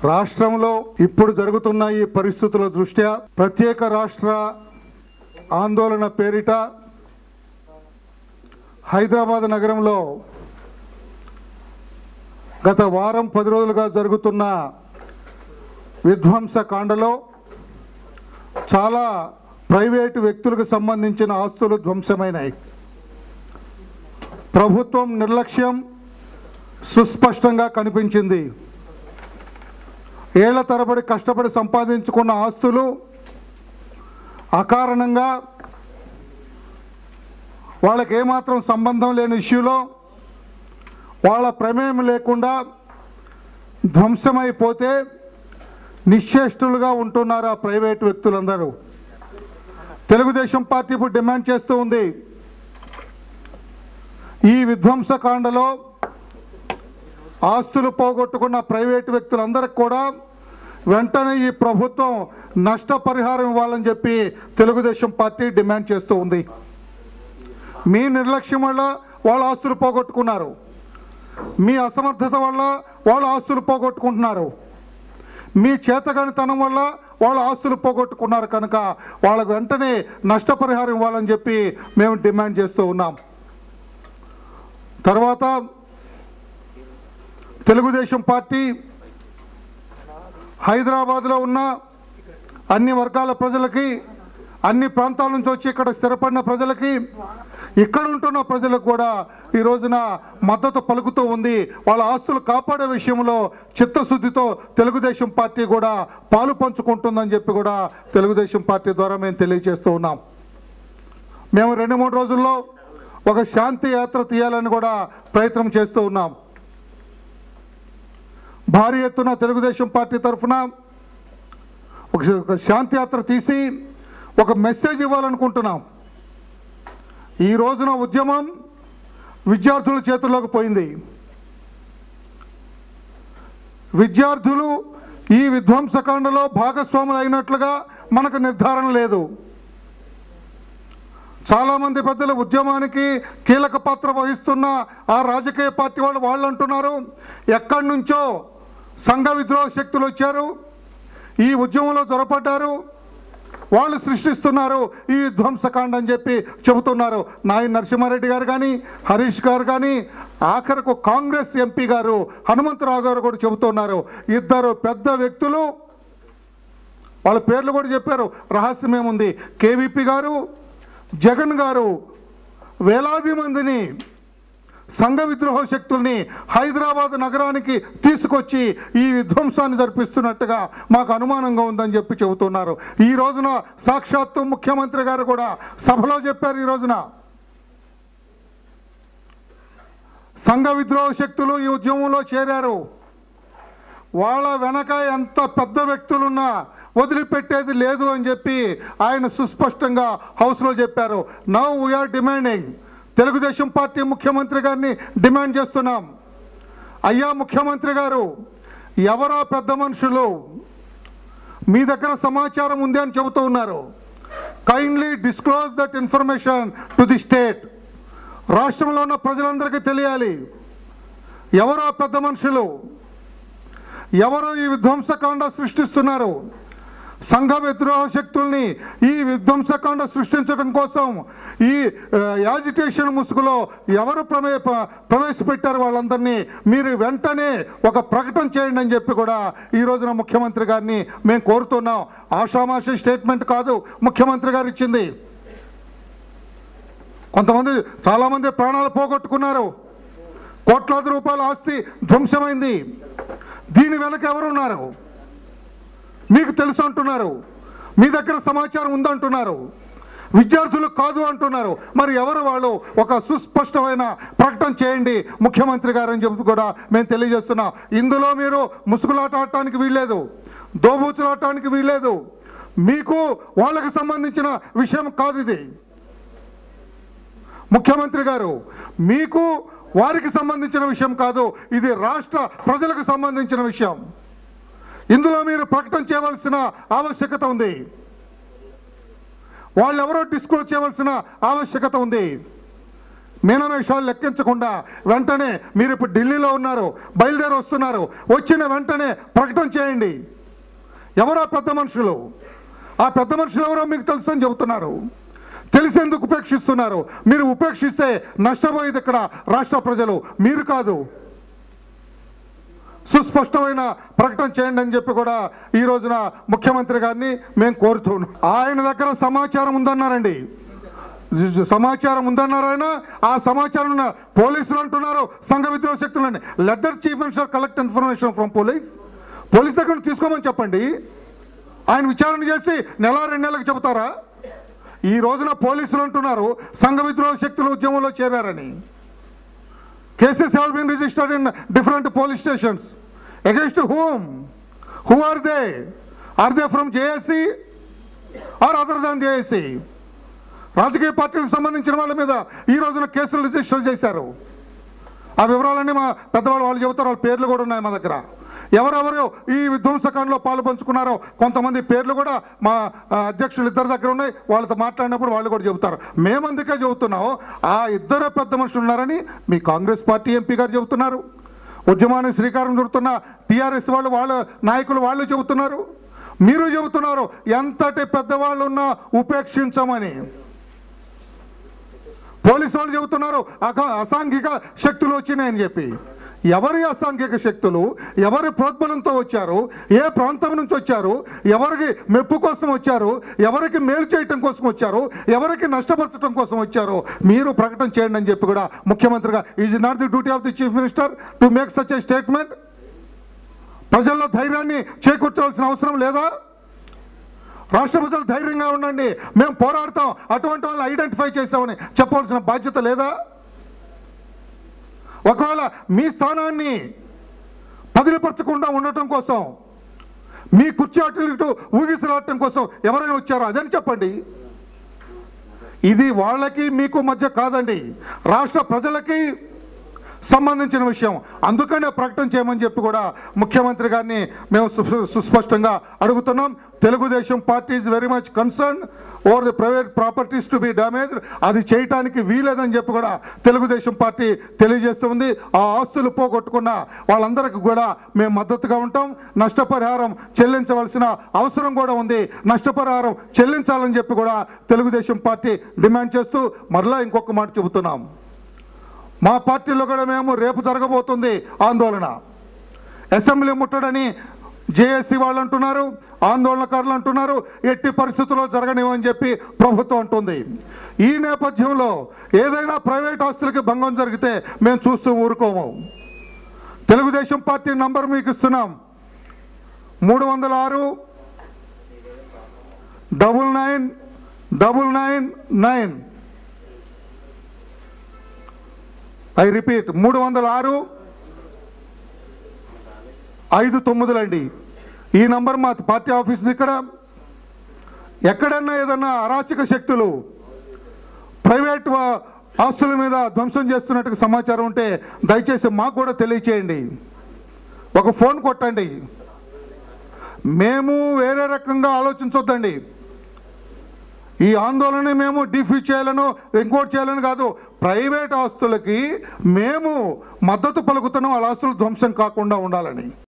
రాష్ట్రంలో ఇప్పుడు జరుగుతున్న ఈ పరిస్థితుల దృష్ట్యా ప్రత్యేక రాష్ట్ర ఆందోళన పేరిట హైదరాబాద్ నగరంలో గత వారం 10 రోజులుగా జరుగుతున్న విధ్వంసకాండలో చాలా ప్రైవేటు వ్యక్తులకు సంబంధించిన ఆస్తులు ధ్వంసమైనాయి. ప్రభుత్వం నిర్లక్ష్యం సుస్పష్టంగా కనిపించింది. ఏళ్ల తరబడి కష్టపడి సంపాదించుకున్న ఆస్తులు అకారణంగా వాళ్ళకి ఏమాత్రం సంబంధం లేని ఇష్యూలో వాళ్ళ ప్రమేయం లేకుండా ధ్వంసమైపోతే నిశ్చేష్టులుగా ఉంటున్నారు ఆ ప్రైవేటు వ్యక్తులందరూ. తెలుగుదేశం పార్టీ ఇప్పుడు డిమాండ్ చేస్తూ ఉంది, ఈ విధ్వంసకాండలో ఆస్తులు పోగొట్టుకున్న ప్రైవేటు వ్యక్తులందరికీ కూడా వెంటనే ఈ ప్రభుత్వం నష్టపరిహారం ఇవ్వాలని చెప్పి తెలుగుదేశం పార్టీ డిమాండ్ చేస్తూ ఉంది. మీ నిర్లక్ష్యం వల్ల వాళ్ళ ఆస్తులు పోగొట్టుకున్నారు, మీ అసమర్థత వల్ల వాళ్ళ ఆస్తులు పోగొట్టుకుంటున్నారు, మీ చేతగానితనం వల్ల వాళ్ళ ఆస్తులు పోగొట్టుకున్నారు. కనుక వాళ్ళకు వెంటనే నష్టపరిహారం ఇవ్వాలని చెప్పి మేము డిమాండ్ చేస్తూ ఉన్నాం. తర్వాత తెలుగుదేశం పార్టీ హైదరాబాద్లో ఉన్న అన్ని వర్గాల ప్రజలకి, అన్ని ప్రాంతాల నుంచి వచ్చి ఇక్కడ స్థిరపడిన ప్రజలకి, ఇక్కడ ఉంటున్న ప్రజలకు కూడా ఈ రోజున మద్దతు పలుకుతూ ఉంది. వాళ్ళ ఆస్తులు కాపాడే విషయంలో చిత్తశుద్ధితో తెలుగుదేశం పార్టీ కూడా పాలు పంచుకుంటుందని చెప్పి కూడా తెలుగుదేశం పార్టీ ద్వారా మేము తెలియజేస్తూ ఉన్నాం. మేము 2-3 రోజుల్లో ఒక శాంతి యాత్ర తీయాలని కూడా ప్రయత్నం చేస్తూ ఉన్నాం. భారీ ఎత్తున తెలుగుదేశం పార్టీ తరఫున ఒక శాంతి యాత్ర తీసి ఒక మెసేజ్ ఇవ్వాలనుకుంటున్నాం. ఈ రోజున ఉద్యమం విద్యార్థుల చేతుల్లోకి పోయింది. విద్యార్థులు ఈ విధ్వంసకాండలో భాగస్వాములు అయినట్లుగా మనకు నిర్ధారణ లేదు. చాలామంది పెద్దలు ఉద్యమానికి కీలక పాత్ర వహిస్తున్న ఆ రాజకీయ పార్టీ వాళ్ళు అంటున్నారు, ఎక్కడి నుంచో సంఘ విద్రోహ శక్తులు వచ్చారు, ఈ ఉద్యమంలో జొరపడ్డారు, వాళ్ళు సృష్టిస్తున్నారు ఈ ధ్వంసకాండ అని చెప్పి చెబుతున్నారు. నాయన నరసింహారెడ్డి గారు కానీ, హరీష్ గారు కానీ, ఆఖరకు కాంగ్రెస్ ఎంపీ గారు హనుమంతరావు గారు కూడా చెబుతున్నారు. ఇద్దరు పెద్ద వ్యక్తులు, వాళ్ళ పేర్లు కూడా చెప్పారు, రహస్యమేముంది. కేవీపీ గారు, జగన్ గారు వేలాది మందిని సంఘ విద్రోహ శక్తుల్ని హైదరాబాద్ నగరానికి తీసుకొచ్చి ఈ విధ్వంసాన్ని జరిపిస్తున్నట్టుగా మాకు అనుమానంగా ఉందని చెప్పి చెబుతున్నారు. ఈ రోజున సాక్షాత్తు ముఖ్యమంత్రి గారు కూడా సభలో చెప్పారు, ఈ రోజున సంఘ విద్రోహ శక్తులు ఈ ఉద్యమంలో చేరారు, వాళ్ళ వెనక ఎంత పెద్ద వ్యక్తులున్నా వదిలిపెట్టేది లేదు అని చెప్పి ఆయన సుస్పష్టంగా హౌస్లో చెప్పారు. Now we are demanding, Telugu Desam party ముఖ్యమంత్రి గారిని డిమాండ్ చేస్తున్నాం, అయ్యా ముఖ్యమంత్రి గారు, ఎవరా పెద్ద మనుషులు, మీ దగ్గర సమాచారం ఉంది అని చెబుతూ ఉన్నారు, kindly disclose that information to the state. రాష్ట్రంలో ఉన్న ప్రజలందరికీ తెలియాలి, ఎవరా పెద్ద మనుషులు, ఎవరు ఈ విధ్వంసకాండ సృష్టిస్తున్నారు, సంఘ విద్రోహ శక్తుల్ని ఈ విధ్వంసకాండ సృష్టించడం కోసం ఈ యాజిటేషన్ ముసుగులో ఎవరు ప్రవేశపెట్టారు వాళ్ళందరినీ మీరు వెంటనే ఒక ప్రకటన చేయండి అని చెప్పి కూడా ఈ రోజున ముఖ్యమంత్రి గారిని మేము కోరుతున్నాం. ఆషామాషి స్టేట్మెంట్ కాదు ముఖ్యమంత్రి గారు ఇచ్చింది. చాలామంది ప్రాణాలు పోగొట్టుకున్నారు, కోట్లాది రూపాయల ఆస్తి ధ్వంసమైంది. దీని వెనక ఎవరున్నారు మీకు తెలుసు అంటున్నారు, మీ దగ్గర సమాచారం ఉందంటున్నారు, విద్యార్థులు కాదు అంటున్నారు. మరి ఎవరు వాళ్ళు? ఒక సుస్పష్టమైన ప్రకటన చేయండి ముఖ్యమంత్రి గారు అని చెప్పి కూడా మేము తెలియజేస్తున్నాం. ఇందులో మీరు ముసుగులాట ఆడటానికి వీల్లేదు, దోబూచులాడటానికి వీల్లేదు. మీకు వాళ్ళకి సంబంధించిన విషయం కాదు ఇది. ముఖ్యమంత్రి గారు, మీకు వారికి సంబంధించిన విషయం కాదు, ఇది రాష్ట్ర ప్రజలకు సంబంధించిన విషయం. ఇందులో మీరు ప్రకటన చేయవలసిన ఆవశ్యకత ఉంది, వాళ్ళెవరో డిస్క్లోజ్ చేయవలసిన ఆవశ్యకత ఉంది. మీనమేషాలు లెక్కించకుండా వెంటనే మీరు ఇప్పుడు ఢిల్లీలో ఉన్నారు, బయలుదేరి వస్తున్నారు, వచ్చిన వెంటనే ప్రకటన చేయండి. ఎవరో పెద్ద మనుషులు, ఆ పెద్ద మనుషులు ఎవరో మీకు తెలుసు అని చెబుతున్నారు. తెలిసేందుకు ఉపేక్షిస్తున్నారు. మీరు ఉపేక్షిస్తే నష్టపోయేది ఇక్కడ రాష్ట్ర ప్రజలు, మీరు కాదు. సుస్పష్టమైన ప్రకటన చేయండి అని చెప్పి కూడా ఈ రోజున ముఖ్యమంత్రి గారిని మేము కోరుతున్నాం. ఆయన దగ్గర సమాచారం ఉందన్నారండి, సమాచారం ఉందన్నారు. ఆయన ఆ సమాచారం పోలీసులు అంటున్నారు సంఘ విద్రోహ శక్తులని. Letter chief minister collect information from police దగ్గర తీసుకోమని చెప్పండి. ఆయన విచారణ చేసి నెల 2 నెలలకు చెబుతారా? ఈ రోజున పోలీసులు అంటున్నారు సంఘ విద్రోహ శక్తులు ఉద్యమంలో చేరారని. Cases have been registered in different police stations. Against whom? Who are they? Are they from JSC or other than JSC? రాజకీయ పార్టీలకు సంబంధించిన వాళ్ళ మీద ఈ రోజున కేసులు రిజిస్టర్ చేశారు. ఆ వివరాలన్నీ మా పెద్దవాళ్ళు వాళ్ళు చెబుతారు. వాళ్ళ పేర్లు కూడా ఉన్నాయి మా దగ్గర. ఎవరెవరు ఈ విధ్వంసకాండలో పాలు పంచుకున్నారో కొంతమంది పేర్లు కూడా మా అధ్యక్షులు ఇద్దరి దగ్గర ఉన్నాయి. వాళ్ళతో మాట్లాడినప్పుడు వాళ్ళు కూడా చెబుతారు. మేము అందుకే చెబుతున్నాం, ఆ ఇద్దరు పెద్ద మనుషులు ఉన్నారని మీ కాంగ్రెస్ పార్టీ ఎంపీ గారు చెబుతున్నారు. ఉద్యమానికి శ్రీకారం చుడుతున్న టీఆర్ఎస్ వాళ్ళ నాయకులు వాళ్ళు చెబుతున్నారు. మీరు చెబుతున్నారు ఎంతటి పెద్దవాళ్ళు ఉన్నా ఉపేక్షించమని. పోలీసు వాళ్ళు చెబుతున్నారు అసాంఘిక శక్తులు వచ్చినాయని చెప్పి. ఎవరి అసాంఘిక శక్తులు, ఎవరి ప్రోద్బలంతో వచ్చారు, ఏ ప్రాంతం నుంచి వచ్చారు, ఎవరికి మెప్పు కోసం వచ్చారు, ఎవరికి మేలు చేయటం కోసం వచ్చారు, ఎవరికి నష్టపరచడం కోసం వచ్చారు, మీరు ప్రకటన చేయండి అని చెప్పి కూడా ముఖ్యమంత్రిగా, is not the duty of the chief minister to make such a statement? ప్రజల్లో ధైర్యాన్ని చేకూర్చవలసిన అవసరం లేదా? రాష్ట్ర ప్రజలు ధైర్యంగా ఉండండి, మేము పోరాడతాం, అటువంటి వాళ్ళని ఐడెంటిఫై చేసామని చెప్పవలసిన బాధ్యత లేదా? ఒకవేళ మీ స్థానాన్ని పదిలిపరచకుండా ఉండటం కోసం, మీ కుర్చీ అటు ఇటు ఊగిసలాడటం కోసం ఎవరైనా వచ్చారో అదని చెప్పండి. ఇది వాళ్ళకి మీకు మధ్య కాదండి, రాష్ట్ర ప్రజలకి సంబంధించిన విషయం. అందుకనే ప్రకటన చేయమని చెప్పి కూడా ముఖ్యమంత్రి గారిని మేము సుస్పష్టంగా అడుగుతున్నాం. Telugu Desam party is very much concern over the private properties to be damaged. అది చేయటానికి వీలేదని చెప్పి కూడా తెలుగుదేశం పార్టీ తెలియజేస్తుంది. ఆ ఆస్తులు పోగొట్టుకున్న వాళ్ళందరికీ కూడా మేము మద్దతుగా ఉంటాం. నష్టపరిహారం చెల్లించవలసిన అవసరం కూడా ఉంది. నష్టపరిహారం చెల్లించాలని చెప్పి కూడా తెలుగుదేశం పార్టీ డిమాండ్ చేస్తూ మరలా ఇంకొక మాట చెబుతున్నాం. మా పార్టీలో కూడా మేము రేపు జరగబోతుంది ఆందోళన. అసెంబ్లీ ముట్టడని జేఏసీ వాళ్ళు అంటున్నారు, ఆందోళనకారులు అంటున్నారు. ఎట్టి పరిస్థితుల్లో జరగనివని చెప్పి ప్రభుత్వం అంటుంది. ఈ నేపథ్యంలో ఏదైనా ప్రైవేట్ ఆస్తులకి భంగం జరిగితే మేము చూస్తూ ఊరుకోము. తెలుగుదేశం పార్టీ నంబర్ మీకు ఇస్తున్నాం, 306 99999. ఐ రిపీట్, 306 59 అండి. ఈ నంబర్ మా పార్టీ ఆఫీస్ ఇక్కడ. ఎక్కడన్నా ఏదన్నా అరాచక శక్తులు ప్రైవేట్ ఆస్తుల మీద ధ్వంసం చేస్తున్నట్టుగా సమాచారం ఉంటే దయచేసి మాకు కూడా తెలియచేయండి. ఒక ఫోన్ కొట్టండి. మేము వేరే రకంగా ఆలోచించొద్దండి. ఈ ఆందోళన మేము డిఫ్యూజ్ చేయాలను ఇంకోటి చేయాలని కాదు. ప్రైవేట్ ఆస్తులకి మేము మద్దతు పలుకుతున్నాం, వాళ్ళ ఆస్తులు ధ్వంసం కాకుండా ఉండాలని.